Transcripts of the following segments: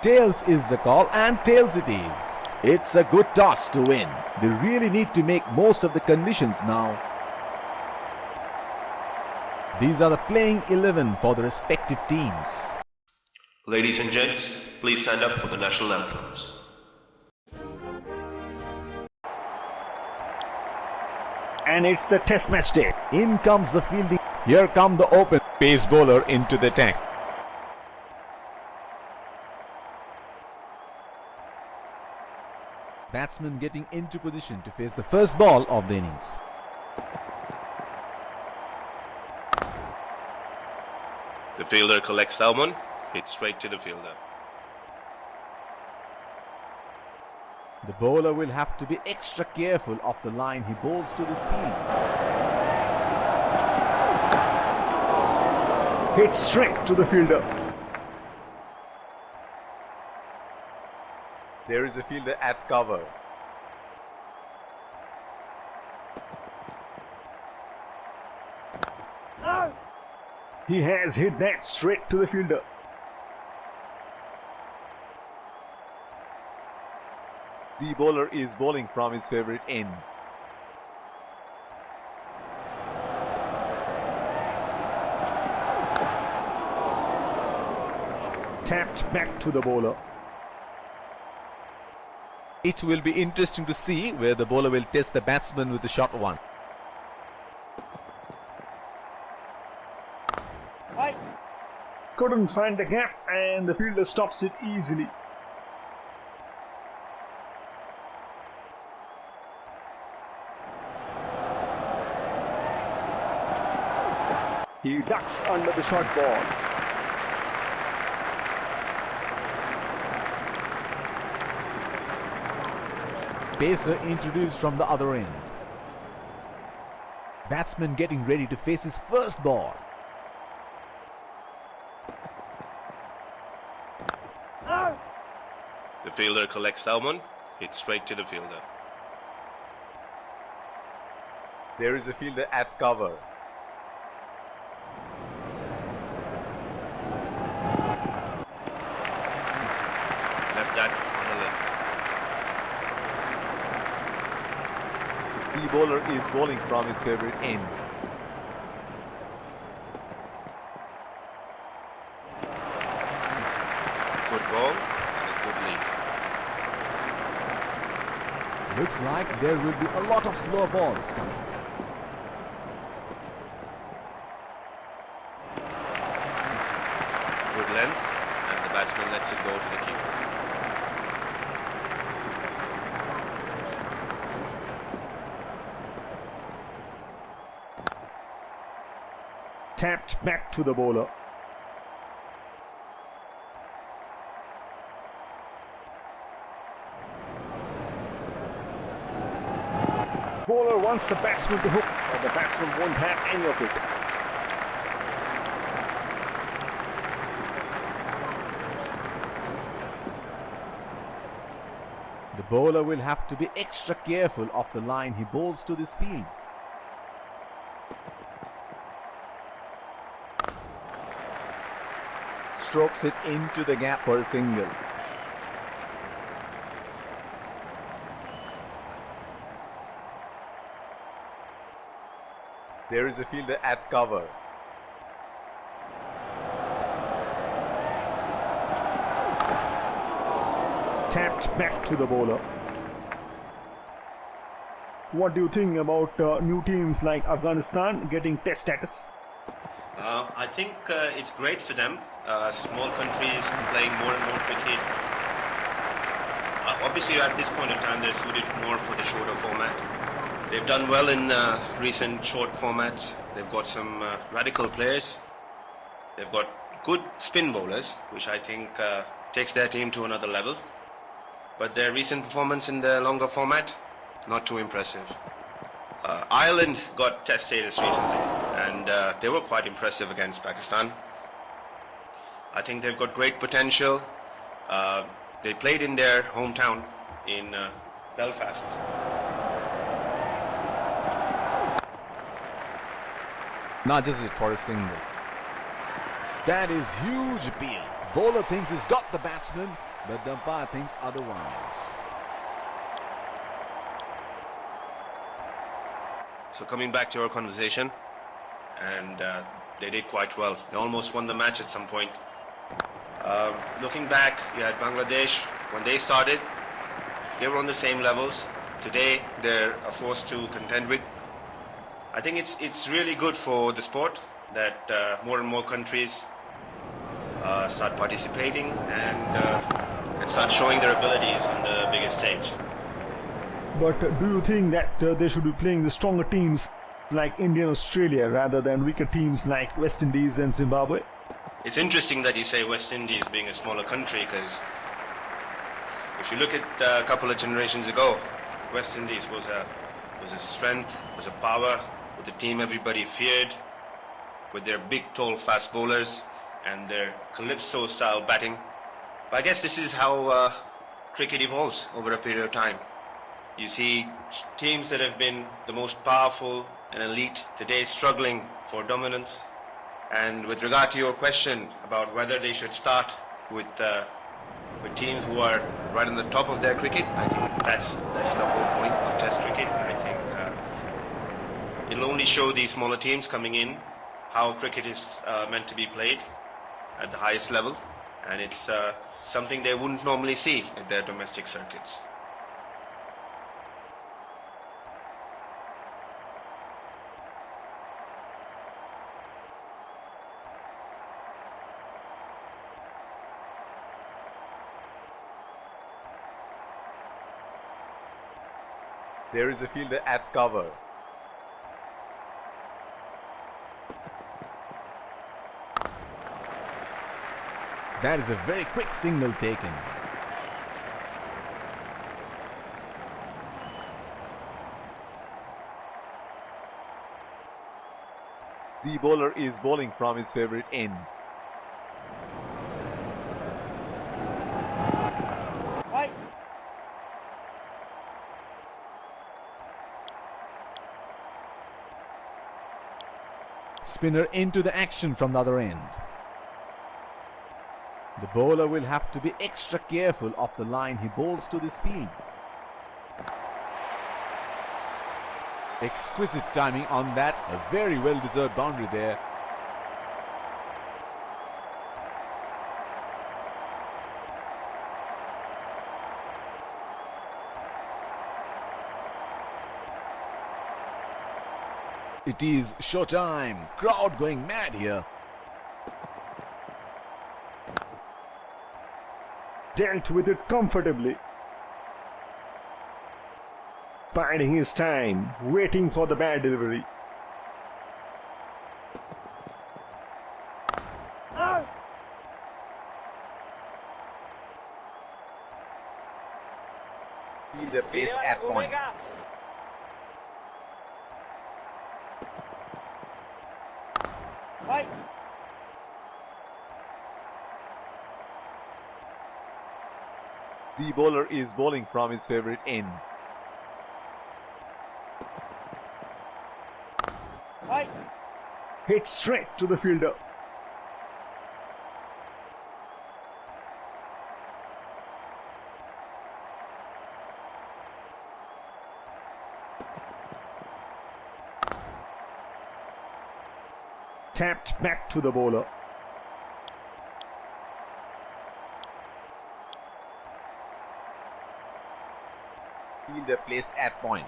Tails is the call, and tails it is. It's a good toss to win. They really need to make most of the conditions now. These are the playing 11 for the respective teams. Ladies and gents, please stand up for the national anthems. And it's the test match day. In comes the fielding. Here come the open pace bowler into the attack. Batsman getting into position to face the first ball of the innings. The fielder collects that one, hits straight to the fielder. The bowler will have to be extra careful of the line he bowls to this field. Hit straight to the fielder. There is a fielder at cover. He has hit that straight to the fielder. The bowler is bowling from his favorite end. Tapped back to the bowler. It will be interesting to see where the bowler will test the batsman with the short one. Couldn't find the gap, and the fielder stops it easily. He ducks under the short ball. Pacer introduced from the other end. Batsman getting ready to face his first ball. The fielder collects that one, hits straight to the fielder. There is a fielder at cover. Left that on the left. The bowler is bowling from his favorite end. Good ball and a good lead. Looks like there will be a lot of slow balls coming. Good length, and the batsman lets it go to the keeper. Tapped back to the bowler. Bowler wants the batsman to hook, but the batsman won't have any of it. The bowler will have to be extra careful of the line he bowls to this field. Strokes it into the gap for a single. There is a fielder at cover. Tapped back to the bowler. What do you think about new teams like Afghanistan getting test status? I think it's great for them. Small countries playing more and more cricket. Obviously, at this point in time, they're suited more for the shorter format. They've done well in recent short formats. They've got some radical players. They've got good spin bowlers, which I think takes their team to another level. But their recent performance in the longer format, not too impressive. Ireland got test status recently, and they were quite impressive against Pakistan. I think they've got great potential. They played in their hometown in Belfast. Nudges it for a single. That is huge appeal. Bowler thinks he's got the batsman, but the umpire thinks otherwise. So coming back to our conversation, and they did quite well. They almost won the match at some point. Looking back, you had Bangladesh when they started. They were on the same levels. Today, they're a force to contend with. I think it's really good for the sport that more and more countries start participating and start showing their abilities on the biggest stage. But do you think that they should be playing the stronger teams like India and Australia rather than weaker teams like West Indies and Zimbabwe? It's interesting that you say West Indies being a smaller country, because if you look at a couple of generations ago, West Indies was a strength, was a power, with a team everybody feared, with their big, tall, fast bowlers and their calypso-style batting. But I guess this is how cricket evolves over a period of time. You see teams that have been the most powerful and elite today struggling for dominance. And with regard to your question about whether they should start with teams who are right on the top of their cricket, I think that's the whole point of Test cricket. I think it'll only show these smaller teams coming in how cricket is meant to be played at the highest level, and it's something they wouldn't normally see at their domestic circuits. There is a fielder at cover. That is a very quick signal taken. The bowler is bowling from his favorite end. Spinner into the action from the other end. The bowler will have to be extra careful of the line he bowls to this field. Exquisite timing on that, a very well deserved boundary there. It is showtime. Crowd going mad here. Dealt with it comfortably. Biding his time, waiting for the bad delivery. Fielder placed at point. The bowler is bowling from his favorite end. Hit straight to the fielder. Tapped back to the bowler. Fielder placed at point.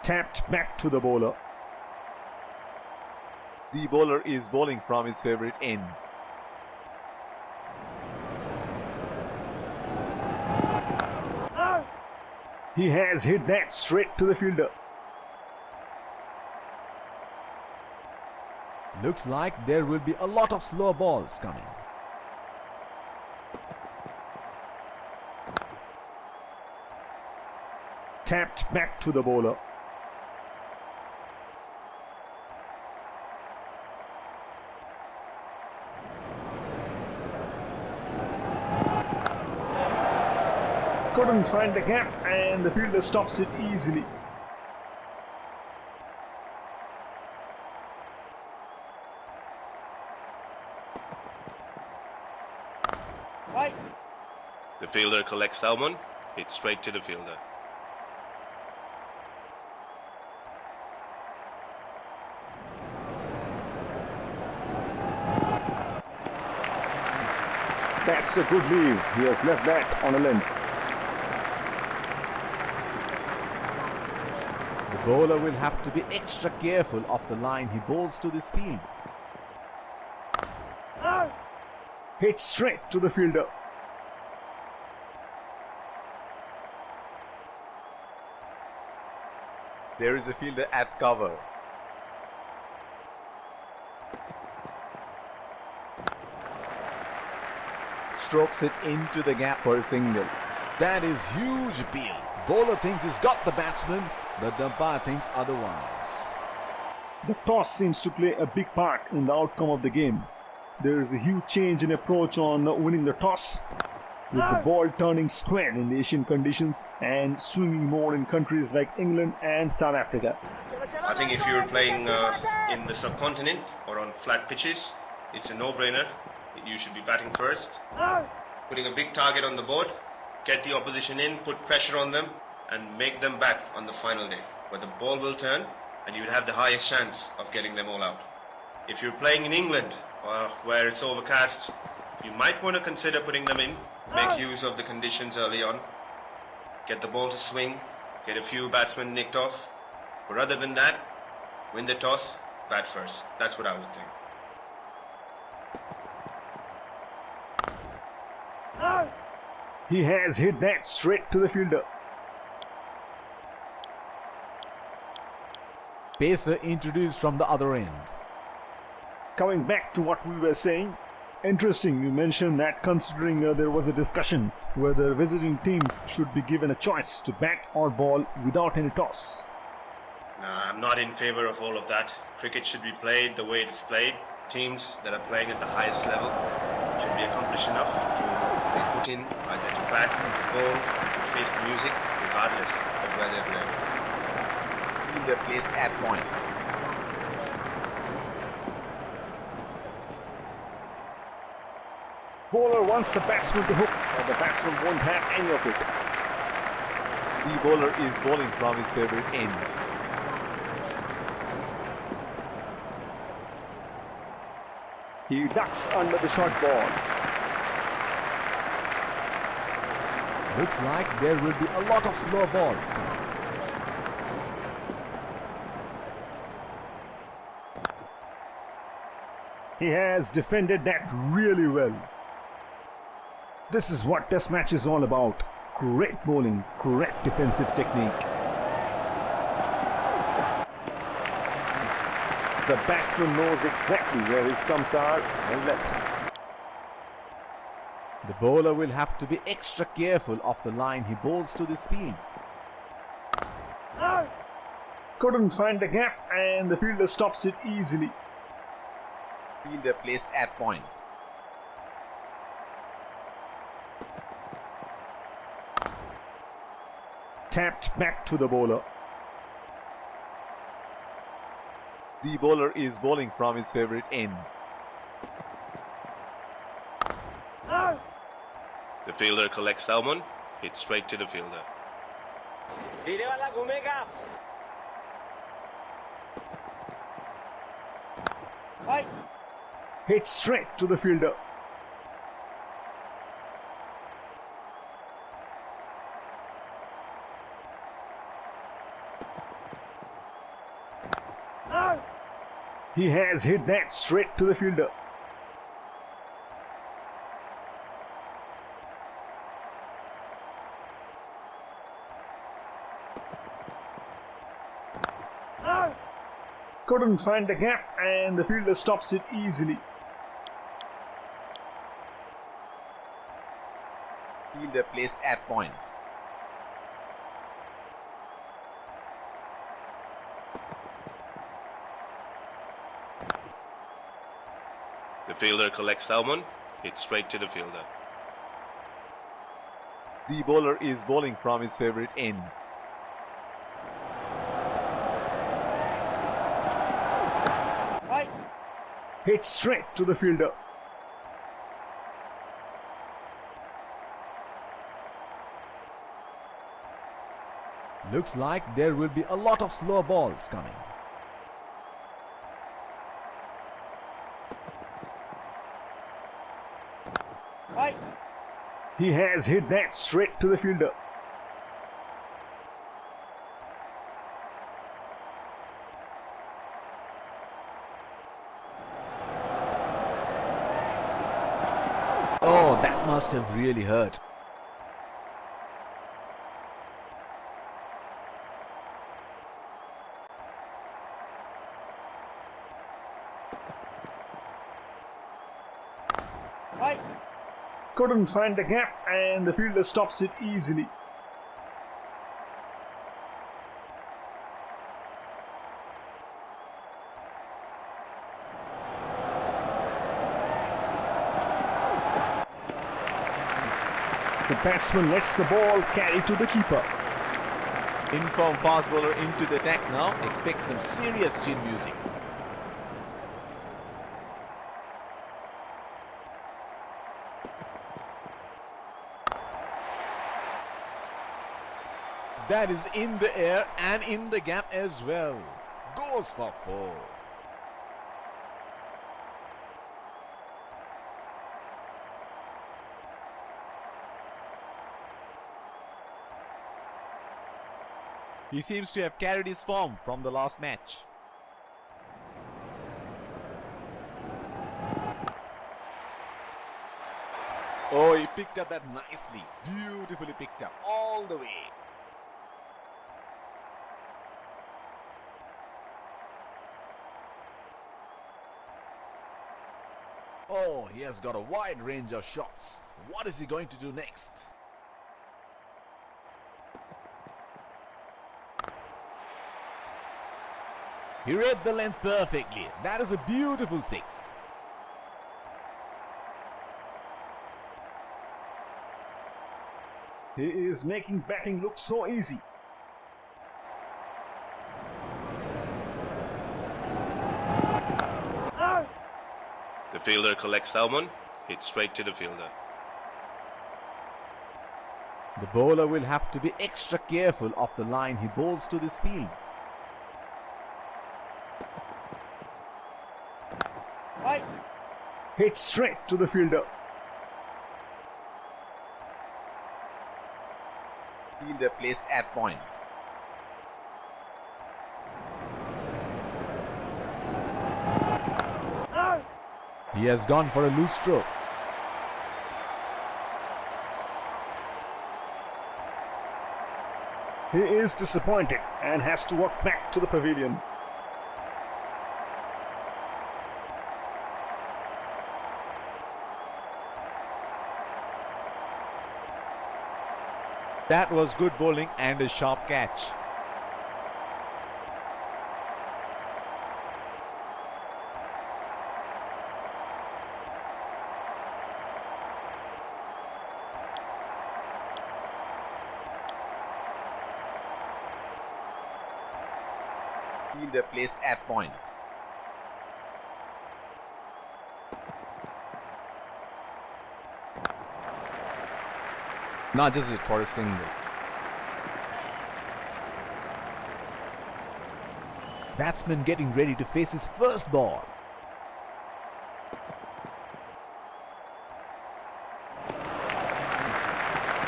Tapped back to the bowler. The bowler is bowling from his favorite end. He has hit that straight to the fielder. Looks like there will be a lot of slow balls coming. Tapped back to the bowler. Couldn't find the gap and the fielder stops it easily. The fielder collects that one. Hits straight to the fielder. That's a good leave. He has left that on a length. The bowler will have to be extra careful of the line he bowls to this field. Hit straight to the fielder. There is a fielder at cover. Strokes it into the gap for a single. That is huge appeal. Bowler thinks he's got the batsman, but the umpire thinks otherwise. The toss seems to play a big part in the outcome of the game. There is a huge change in approach on winning the toss, with the ball turning square in Asian conditions and swinging more in countries like England and South Africa. I think if you're playing in the subcontinent or on flat pitches, it's a no-brainer. You should be batting first. Putting a big target on the board, get the opposition in, put pressure on them, and make them bat on the final day, where the ball will turn and you'll have the highest chance of getting them all out. If you're playing in England, where it's overcast, you might want to consider putting them in, make use of the conditions early on, get the ball to swing, get a few batsmen nicked off. But other than that, win the toss, bat first. That's what I would think. He has hit that straight to the fielder. Pacer introduced from the other end. Coming back to what we were saying, interesting you mentioned that considering there was a discussion whether visiting teams should be given a choice to bat or ball without any toss. Nah, I'm not in favor of all of that. Cricket should be played the way it's played. Teams that are playing at the highest level should be accomplished enough to be put in either to bat, to bowl, to face the music, regardless of where they're playing. Fielder placed at point. Bowler wants the batsman to hook, and the batsman won't have any of it. The bowler is bowling from his favorite end. He ducks under the short ball. Looks like there will be a lot of slow balls. He has defended that really well. This is what Test match is all about. Great bowling, correct defensive technique. The batsman knows exactly where his stumps are and left. The bowler will have to be extra careful of the line he bowls to this field. Couldn't find the gap and the fielder stops it easily. Fielder placed at point. Tapped back to the bowler. The bowler is bowling from his favorite end. The fielder collects that one, hits straight to the fielder. Hit straight to the fielder. He has hit that straight to the fielder. Couldn't find the gap and the fielder stops it easily. Fielder placed at point. The fielder collects that one, hits straight to the fielder. The bowler is bowling from his favorite end. Looks like there will be a lot of slow balls coming. He has hit that straight to the fielder. Oh, that must have really hurt. Couldn't find the gap and the fielder stops it easily. The batsman lets the ball carry to the keeper. In-form fast bowler into the attack now. Expect some serious chin music. That is in the air and in the gap as well. Goes for 4. He seems to have carried his form from the last match. Oh, he picked up that nicely. Beautifully picked up all the way. Oh, he has got a wide range of shots. What is he going to do next? He read the length perfectly. That is a beautiful 6. He is making batting look so easy. The fielder collects that one, hits straight to the fielder. The bowler will have to be extra careful of the line he bowls to this field. Hit straight to the fielder. Fielder placed at point. He has gone for a loose stroke. He is disappointed and has to walk back to the pavilion. That was good bowling and a sharp catch. Fielder placed at point. Nudges it for a single. Batsman getting ready to face his first ball.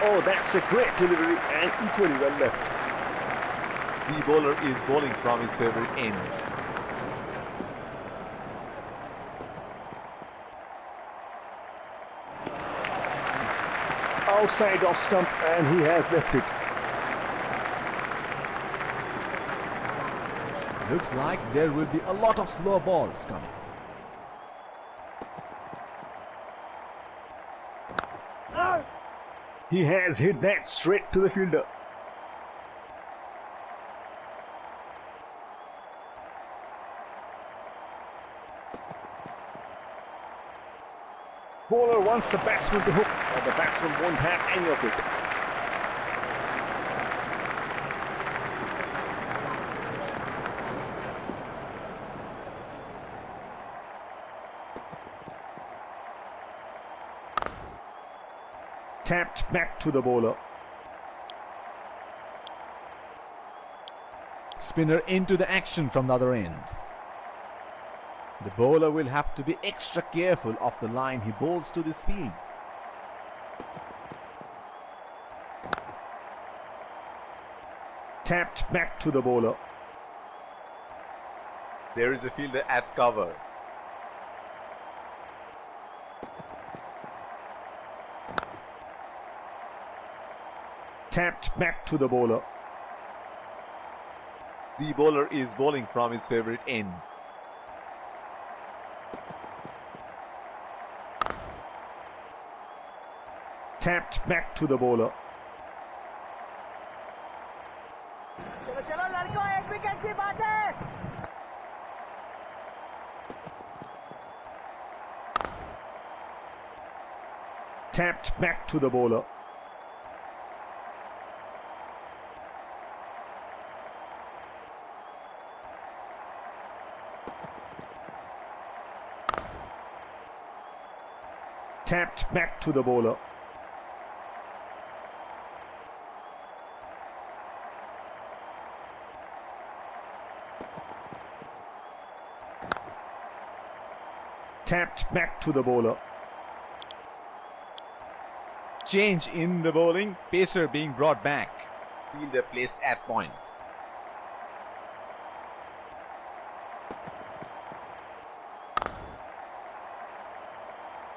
Oh, that's a great delivery and equally well left. The bowler is bowling from his favorite end. Outside off stump and he has left it. Looks like there will be a lot of slow balls coming. He has hit that straight to the fielder. Bowler wants the batsman to hook, but the batsman won't have any of it. Tapped back to the bowler. Spinner into the action from the other end. The bowler will have to be extra careful of the line he bowls to this field. Tapped back to the bowler. There is a fielder at cover. Tapped back to the bowler. The bowler is bowling from his favourite end. Tapped back to the bowler. चलो चलो लड़कों एक wicket की बात है Tapped back to the bowler. Tapped back to the bowler. Tapped back to the bowler. Change in the bowling. Pacer being brought back. Fielder placed at point.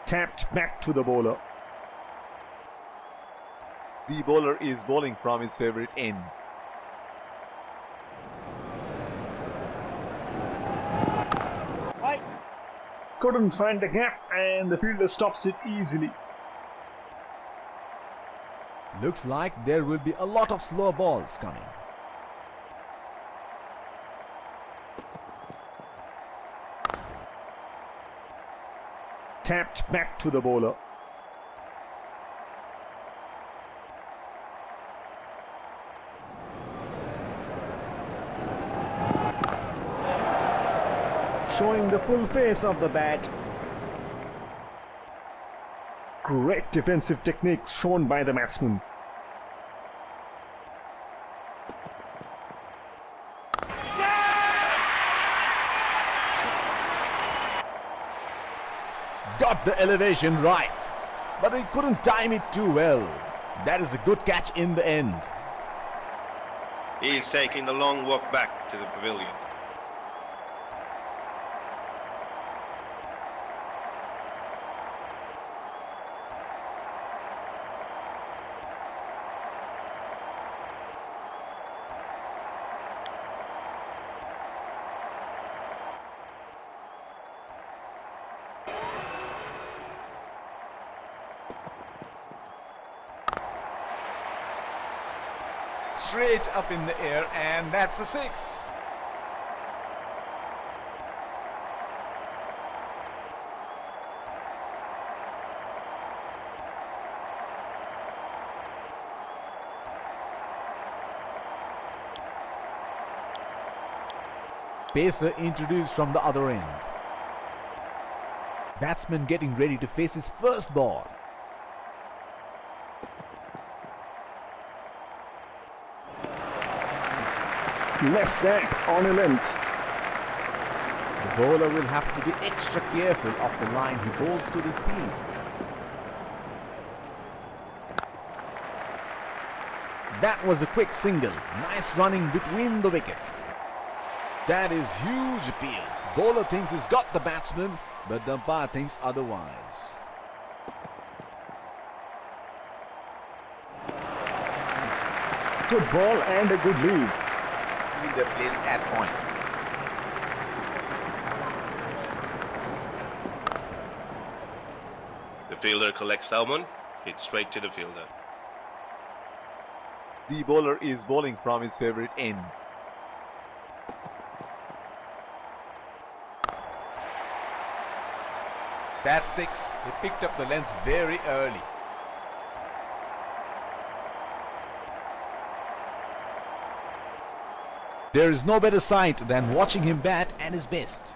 Tapped back to the bowler. The bowler is bowling from his favourite end. Couldn't find the gap and the fielder stops it easily. Looks like there will be a lot of slow balls coming. Tapped back to the bowler. Showing the full face of the bat. Great defensive techniques shown by the batsman. Got the elevation right, but he couldn't time it too well. That is a good catch in the end. He's taking the long walk back to the pavilion. Straight up in the air, and that's a six. Pacer introduced from the other end. Batsman getting ready to face his first ball. Left that on a length. The bowler will have to be extra careful of the line he bowls to this field. That was a quick single. Nice running between the wickets. That is huge appeal. Bowler thinks he's got the batsman, but the umpire thinks otherwise. Good ball and a good lead. Fielder placed at point. The fielder collects Salmon, hits straight to the fielder. The bowler is bowling from his favourite end. That's six. He picked up the length very early. There is no better sight than watching him bat at his best.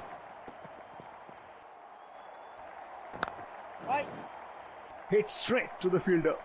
Hit straight to the fielder.